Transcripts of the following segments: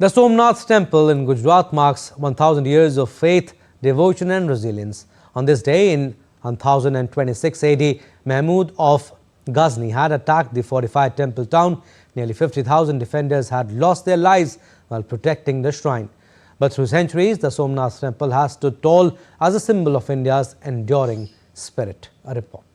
The Somnath Temple in Gujarat marks 1000 years of faith, devotion and resilience. On this day in 1026 AD, Mahmud of Ghazni had attacked the fortified temple town. Nearly 50,000 defenders had lost their lives while protecting the shrine. But through centuries, the Somnath Temple has stood tall as a symbol of India's enduring spirit. A report.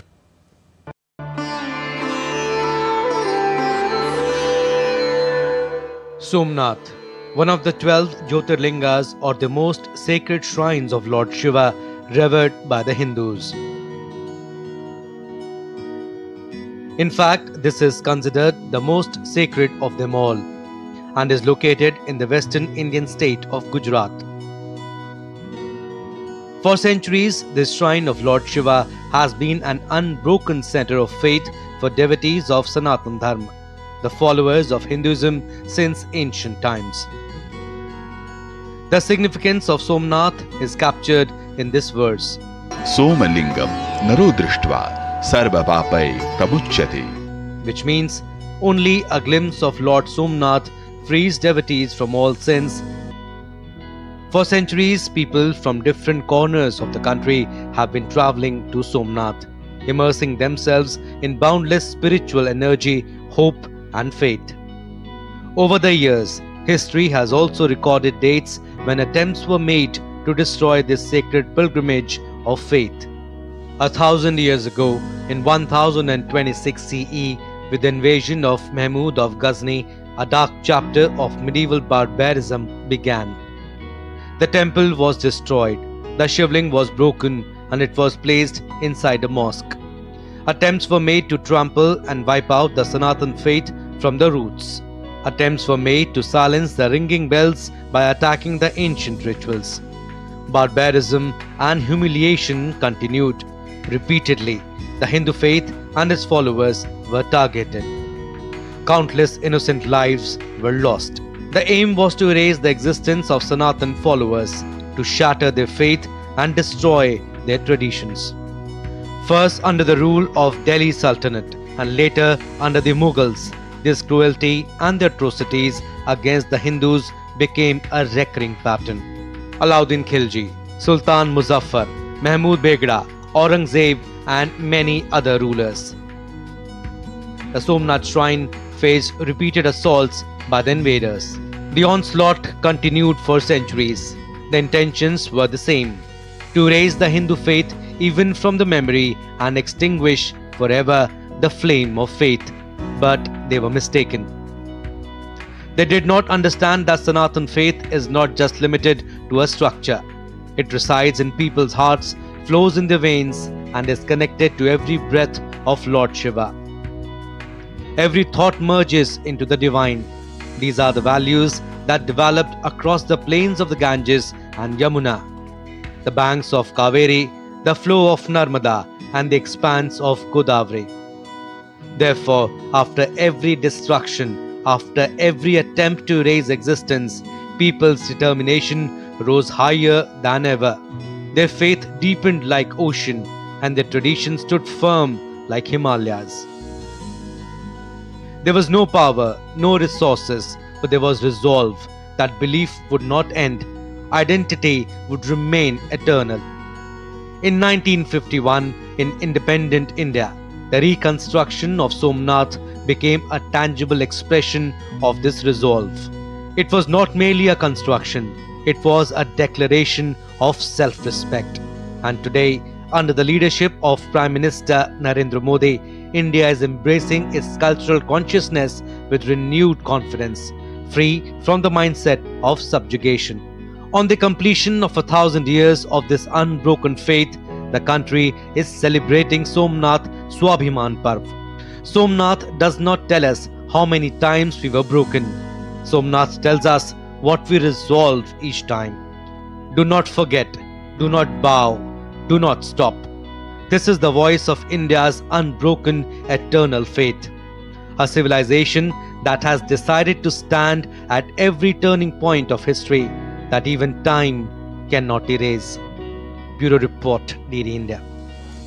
Somnath, one of the 12 Jyotirlingas or the most sacred shrines of Lord Shiva, revered by the Hindus. In fact, this is considered the most sacred of them all and is located in the western Indian state of Gujarat. For centuries, this shrine of Lord Shiva has been an unbroken center of faith for devotees of Sanatan Dharma, the followers of Hinduism since ancient times. The significance of Somnath is captured in this verse. Somalingam naro drishtva sarva papai pramuchyate, which means only a glimpse of Lord Somnath frees devotees from all sins. For centuries, people from different corners of the country have been traveling to Somnath, immersing themselves in boundless spiritual energy, hope and faith. Over the years, history has also recorded dates when attempts were made to destroy this sacred pilgrimage of faith. 1000 years ago, in 1026 CE, with the invasion of Mahmud of Ghazni, a dark chapter of medieval barbarism began. The temple was destroyed, the shivling was broken, and it was placed inside a mosque. Attempts were made to trample and wipe out the Sanatan faith from the roots. Attempts were made to silence the ringing bells by attacking the ancient rituals. Barbarism and humiliation continued. Repeatedly, the Hindu faith and its followers were targeted. Countless innocent lives were lost. The aim was to erase the existence of Sanatan followers, to shatter their faith and destroy their traditions. First under the rule of Delhi Sultanate and later under the Mughals, this cruelty and the atrocities against the Hindus became a recurring pattern. Alauddin Khilji, Sultan Muzaffar, Mahmud Begra, Aurangzeb and many other rulers. The Somnath shrine faced repeated assaults by the invaders. The onslaught continued for centuries. The intentions were the same: to erase the Hindu faith even from the memory and extinguish forever the flame of faith. But they were mistaken. They did not understand that Sanatan faith is not just limited to a structure. It resides in people's hearts, flows in their veins, and is connected to every breath of Lord Shiva. Every thought merges into the divine. These are the values that developed across the plains of the Ganges and Yamuna, the banks of Kaveri, the flow of Narmada, and the expanse of Godavari. Therefore, after every destruction, after every attempt to erase existence, people's determination rose higher than ever. Their faith deepened like ocean, and their tradition stood firm like Himalayas. There was no power, no resources, but there was resolve that belief would not end. Identity would remain eternal. In 1951, in independent India, the reconstruction of Somnath became a tangible expression of this resolve. It was not merely a construction, it was a declaration of self-respect. And today, under the leadership of Prime Minister Narendra Modi, India is embracing its cultural consciousness with renewed confidence, free from the mindset of subjugation. On the completion of 1000 years of this unbroken faith, the country is celebrating Somnath Swabhiman Parv. Somnath does not tell us how many times we were broken. Somnath tells us what we resolve each time. Do not forget, do not bow, do not stop. This is the voice of India's unbroken eternal faith. A civilization that has decided to stand at every turning point of history that even time cannot erase. Bureau Report, DD India.